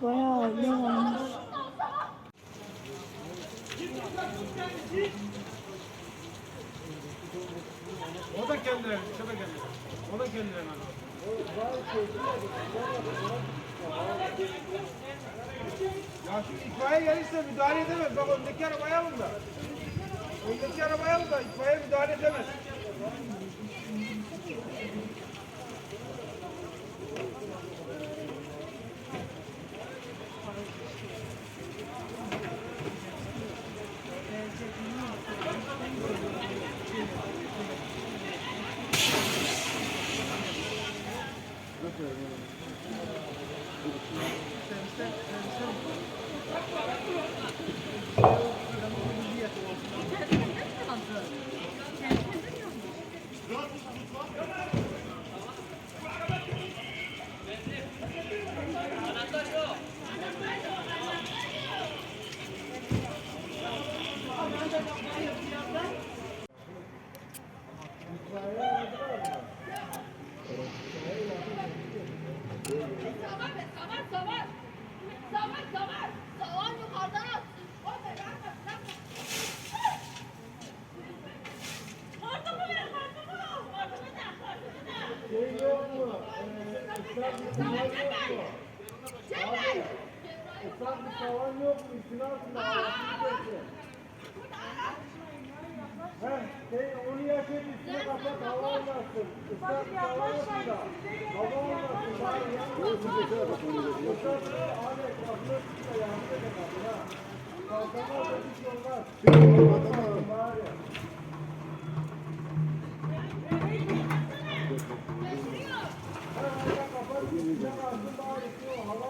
Bayağı ne olmuş? O da kendileri, şu da kendileri. O da kendilerine. Ya şu itfaiye gelirse müdahale edemez. Bak öndeki arabaya alın da. Öndeki arabaya alın da itfaiye müdahale edemez. Islak bir tavan yok mu? İçine altında. Onu yaşayıp üstüne kapat, hava olmasın. Islak bir tavan yok mu da? Hava olmasın. Bari yanmasın. Islak bir alet, bakmak üstüne yardım edemez. Kalkamaz da hiç olmaz. Bari. Kapat, üstüne kalsın bari. Hava